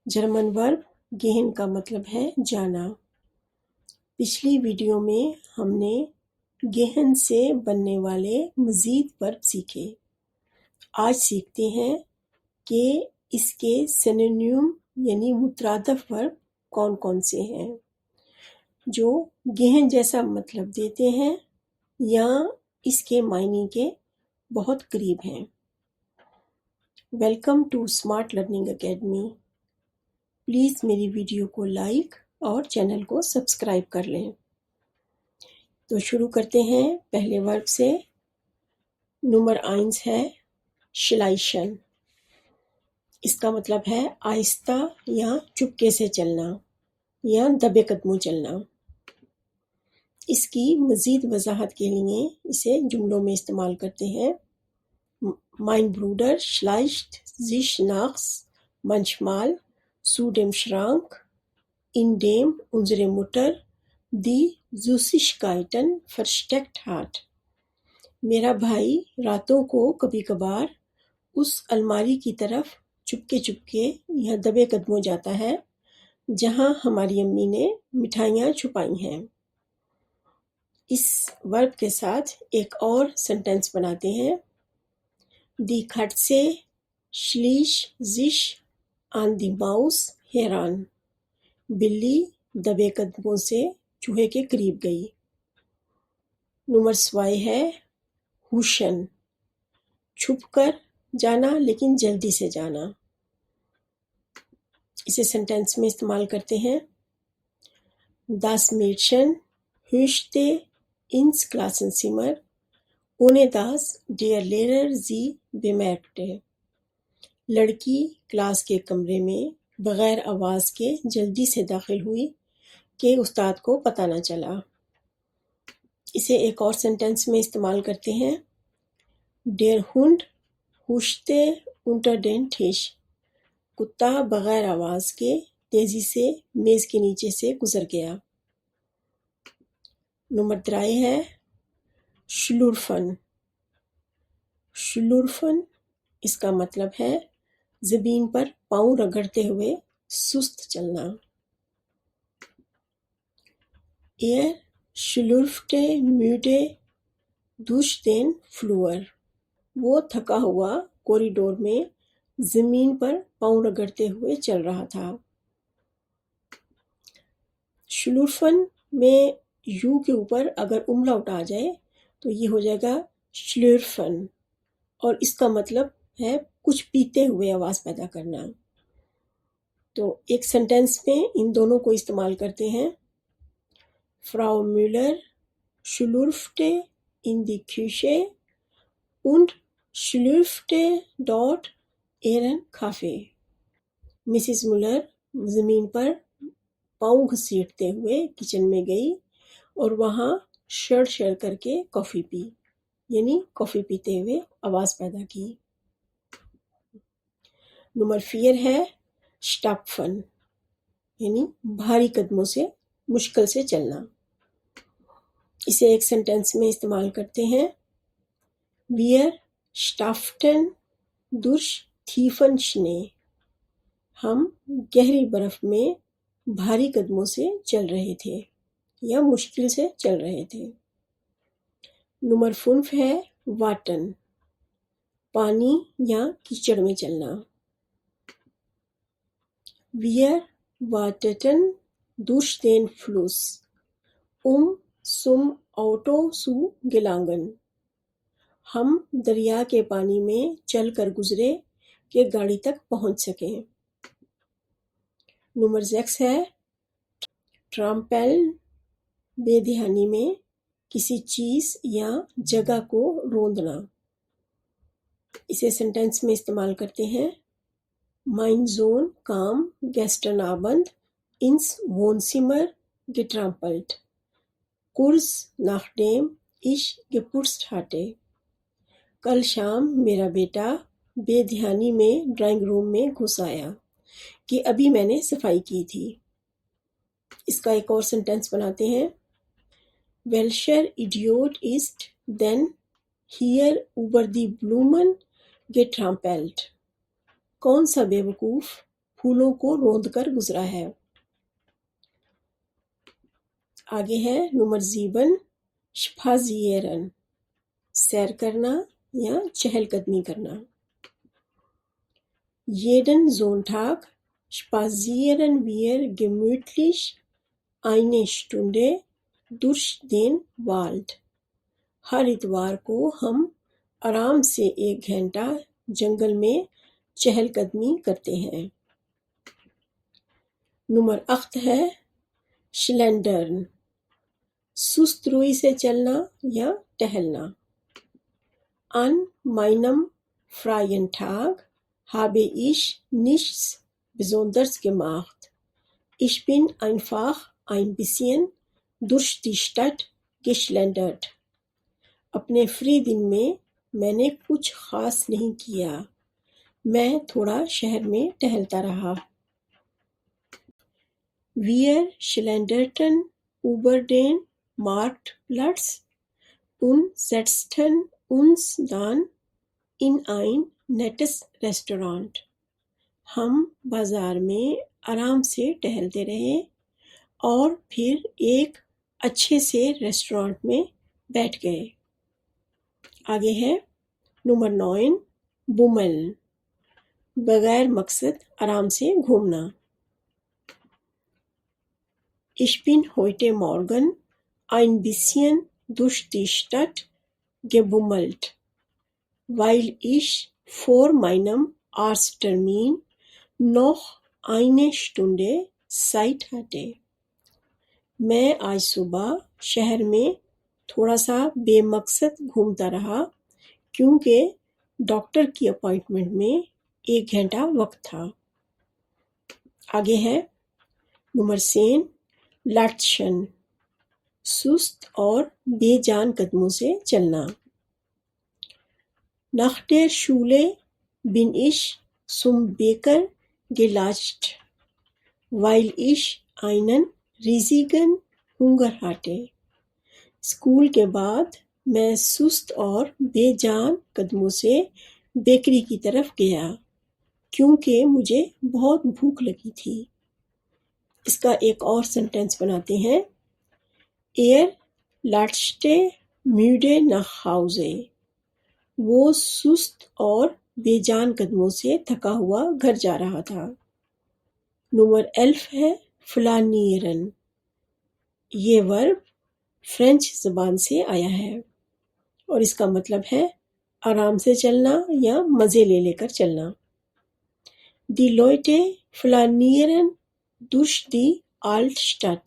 German ورب گہن کا مطلب ہے جانا۔ پچھلی ویڈیو میں ہم نے گہن سے بننے والے مزید ورب سیکھے۔ آج سیکھتے ہیں کہ اس کے سینونیم یعنی مترادف ورب کون کون سے ہیں جو گہن جیسا مطلب دیتے ہیں یا اس کے معنی کے بہت قریب ہیں۔ Welcome to Smart Learning Academy. Please میری ویڈیو کو لائک اور چینل کو سبسکرائب کر لیں۔ تو شروع کرتے ہیں پہلے ورب سے۔ نمبر 1 ہے شلائشن۔ اس کا مطلب ہے آہستہ یا چپکے سے چلنا یا دبے قدموں چلنا۔ اس کی مزید وضاحت کے لیے اسے جملوں میں استعمال کرتے ہیں۔ Mein Bruder schleicht sich nachts manchmal zu dem Schrank, in dem unsere Mutter die Süßigkeiten versteckt hat. میرا بھائی راتوں کو کبھی کبھار اس الماری کی طرف چپکے چپکے یا دبے قدموں جاتا ہے جہاں ہماری امی نے مٹھائیاں چھپائی ہیں۔ اس ورب کے ساتھ ایک اور سینٹنس بناتے ہیں۔ Die Katze schlich sich an die Maus heran. بلی دبے قدموں سے چوہے کے قریب گئی۔ نمبر 2 ہے huschen۔ چھپ کر جانا لیکن جلدی سے جانا۔ اسے سینٹینس میں استعمال کرتے ہیں۔ Das Mädchen huschte ins Klassenzimmer, ohne dass der Lehrer sie bemerkte. لڑکی کلاس کے کمرے میں بغیر آواز کے جلدی سے داخل ہوئی کہ استاد کو پتہ نہ چلا۔ اسے ایک اور سینٹینس میں استعمال کرتے ہیں۔ Der Hund huschte unter den Tisch. کتا بغیر آواز کے تیزی سے میز کے نیچے سے گزر گیا۔ نمبر 3 ہے شلورفن۔ شلورفن اس کا مطلب ہے زمین پر پاؤں رگڑتے ہوئے سست چلنا۔ Er schlurfte müde durch den Flur. وہ تھکا ہوا کوریڈور میں زمین پر پاؤں رگڑتے ہوئے چل رہا تھا۔ شلورفن میں یو کے اوپر اگر املاؤٹ آ جائے تو یہ ہو جائے گا شلورفن، اور اس کا مطلب ہے کچھ پیتے ہوئے آواز پیدا کرنا۔ تو ایک سینٹینس میں ان دونوں کو استعمال کرتے ہیں۔ Frau Müller schlurfte in die Küche und schlürfte dort ihren Kaffee. Mrs Muller زمین پر پاؤں گھسیٹتے ہوئے کچن میں گئی اور وہاں شڑ شڑ کر کے کافی پی، یعنی کافی پیتے ہوئے آواز پیدا کی۔ نمبر 4 ہے اسٹاپفن، یعنی بھاری قدموں سے مشکل سے چلنا۔ اسے ایک سینٹینس میں استعمال کرتے ہیں۔ Wir stapften durch tiefen Schnee. ہم گہری برف میں بھاری قدموں سے چل رہے تھے یا مشکل سے چل رہے تھے۔ نمبر 5 ہے واٹن، پانی یا کیچڑ میں چلنا۔ Wir wateten durch den Fluss, zum Auto zu gelangen. ہم دریا کے پانی میں چل کر گزرے کہ گاڑی تک پہنچ سکیں۔ نمبر 6 ہے ٹرامپلن، بے دھیانی میں کسی چیز یا جگہ کو روندنا۔ اسے سینٹینس میں استعمال کرتے ہیں۔ Mein Sohn kam gestern Abend ins Wohnzimmer getrampelt, kurz nachdem ich geputzt hatte. کل شام میرا بیٹا بے دھیانی میں ڈرائنگ روم میں گھس آیا کہ ابھی میں نے صفائی کی تھی۔ اس کا ایک اور سینٹینس بناتے ہیں۔ Welcher Idiot ist denn hier über die Blumen getrampelt? کون سا بے وقوف پھولوں کو روند کر گزرا ہے۔ آگے ہے نمبر 7 شپازیرن، سیر کرنا یا چہل قدمی کرنا۔ jeden Sonntag spazieren wir gemütlich eine Stunde durch den Wald۔ ہر اتوار کو ہم آرام سے 1 گھنٹہ جنگل میں چہل قدمی کرتے ہیں۔ نمبر 8 ہے شلینڈرن، سست روی سے چلنا یا ٹہلنا۔ An meinem freien Tag habe ich nichts Besonderes gemacht. Ich bin einfach ein bisschen durch die Stadt geschlendert۔ اپنے فری دن میں نے کچھ خاص نہیں کیا، میں تھوڑا شہر میں ٹہلتا رہا۔ Wir schlenderten über den Marktplatz und setzten uns dann in ein nettes Restaurant۔ ہم بازار میں آرام سے ٹہلتے رہے اور پھر ایک اچھے سے ریسٹورانٹ میں بیٹھ گئے۔ آگے ہے نمبر 9 بومل، بغیر مقصد آرام سے گھومنا۔ Ich bin heute Morgen ein bisschen durch die Stadt gebummelt, weil ich vor meinem Arzttermin noch eine Stunde Zeit hatte۔ میں آج صبح شہر میں تھوڑا سا بے مقصد گھومتا رہا کیونکہ ڈاکٹر کی اپائنٹمنٹ میں 1 گھنٹہ وقت تھا۔ آگے ہے نمبر 10 لاٹشن، سست اور بے جان قدموں سے چلنا۔ Nach der Schule bin ich zum Bäcker gelatscht, weil ich einen riesigen Hunger hatte۔ School کے بعد میں سست اور بے جان قدموں سے بیکری کی طرف گیا کیونکہ مجھے بہت بھوک لگی تھی۔ اس کا ایک اور سنٹینس بناتے ہیں۔ Er latschte müde nach Hause۔ وہ سست اور بے جان قدموں سے تھکا ہوا گھر جا رہا تھا۔ نمبر 11 ہے فلانیرن، یہ ورب فرینچ زبان سے آیا ہے اور اس کا مطلب ہے آرام سے چلنا یا مزے لے لے کر چلنا۔ Die Leute flanieren durch die Altstadt۔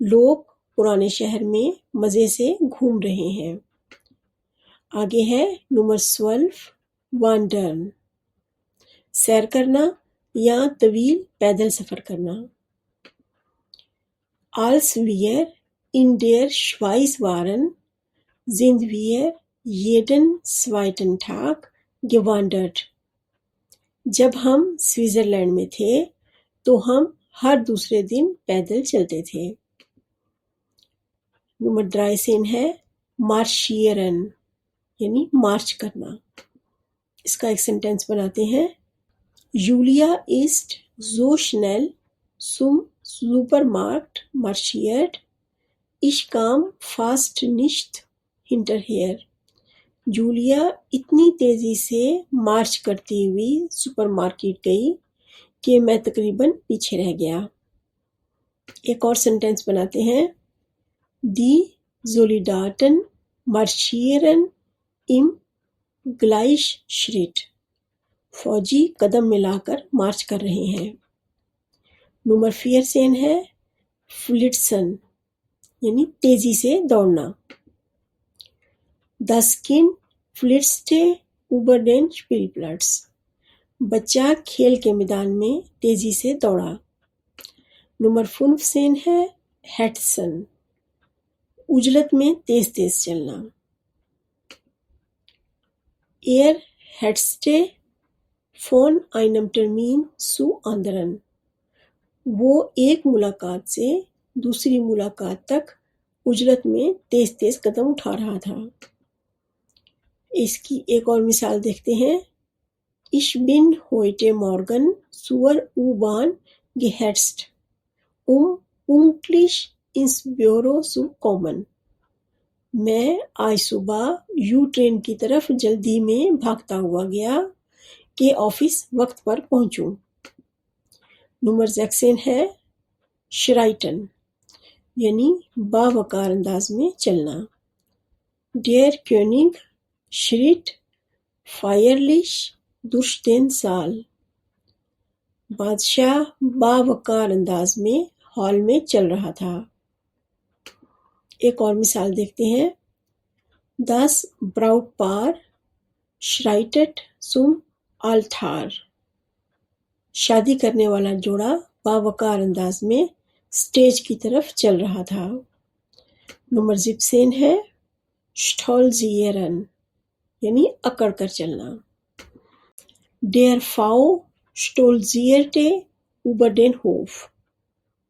لوگ پرانے شہر میں مزے سے گھوم رہے ہیں۔ آگے ہے نمبر 12 وانڈرن، سیر کرنا یا طویل پیدل سفر کرنا۔ Als wir in der Schweiz waren, sind wir jeden zweiten Tag gewandert۔ جب ہم سوئٹزرلینڈ میں تھے تو ہم ہر دوسرے دن پیدل چلتے تھے۔ نمبر 13 ہے مارشیرن، یعنی مارچ کرنا۔ اس کا ایک سینٹینس بناتے ہیں۔ Julia ist so schnell zum Supermarkt marschiert, ich kam fast nicht hinterher۔ Julia اتنی تیزی سے مارچ کرتی ہوئی سپر مارکیٹ گئی کہ میں تقریباً پیچھے رہ گیا۔ ایک اور سینٹینس بناتے ہیں۔ Die Soldaten marschieren im Gleichschritt۔ فوجی قدم ملا کر مارچ کر رہے ہیں۔ نمبر 14 ہے فلٹسن، یعنی تیزی سے دوڑنا۔ Das Kind flitzte über den Spielplatz۔ بچہ کھیل کے میدان میں تیزی سے دوڑا۔ نمبر 15 ہے ہیٹسن، عجلت میں تیز تیز چلنا۔ Er hetzte von einem Termin zu anderen۔ وہ ایک ملاقات سے دوسری ملاقات تک عجلت میں تیز تیز قدم اٹھا رہا تھا۔ اس کی ایک اور مثال دیکھتے ہیں۔ Ich bin heute Morgen zur U-Bahn gehetzt, pünktlich ins Büro zu kommen. میں آج صبح یو ٹرین کی طرف جلدی میں بھاگتا ہوا گیا کہ آفس وقت پر پہنچوں. نمبر زیکسن ہے شرائٹن یعنی باوقار انداز میں چلنا. ڈیر کیونگ شریٹ فائرلش durch den Saal. بادشاہ باوقار انداز میں ہال میں چل رہا تھا. ایک اور مثال دیکھتے ہیں. Das Brautpaar schreitet zum Altar. شادی کرنے والا جوڑا باوقار انداز میں سٹیج کی طرف چل رہا تھا. نمبر 17 ہے stolzieren یعنی اکڑ کر چلنا. Der V stolzierte über den Hof.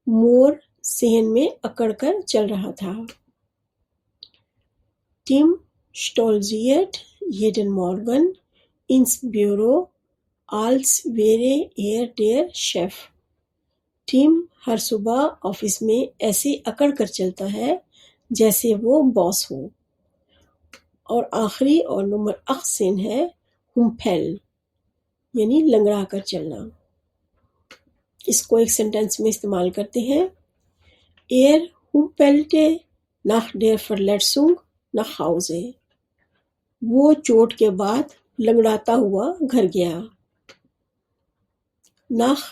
مور صحن میں اکڑ کر چل رہا تھا. Tim stolziert jeden Morgen ins Büro, als wäre der Chef. Team ہر صبح آفس میں ایسے اکڑ کر چلتا ہے جیسے وہ باس ہو. اور آخری اور نمبر 18 ہے humpel یعنی لنگڑا کر چلنا. اس کو ایک سینٹینس میں استعمال کرتے ہیں. Er humpelte nach der Verletzung nach Hause. وہ چوٹ کے بعد لنگڑاتا ہوا گھر گیا. Nach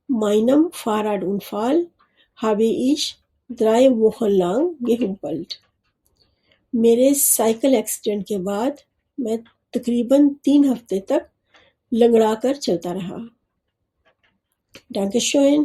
meinem Fahrradunfall habe ich 3 Wochen lang gehumpelt. میرے سائیکل ایکسیڈنٹ کے بعد میں تقریباً 3 ہفتے تک لنگڑا کر چلتا رہا. Dankeschön.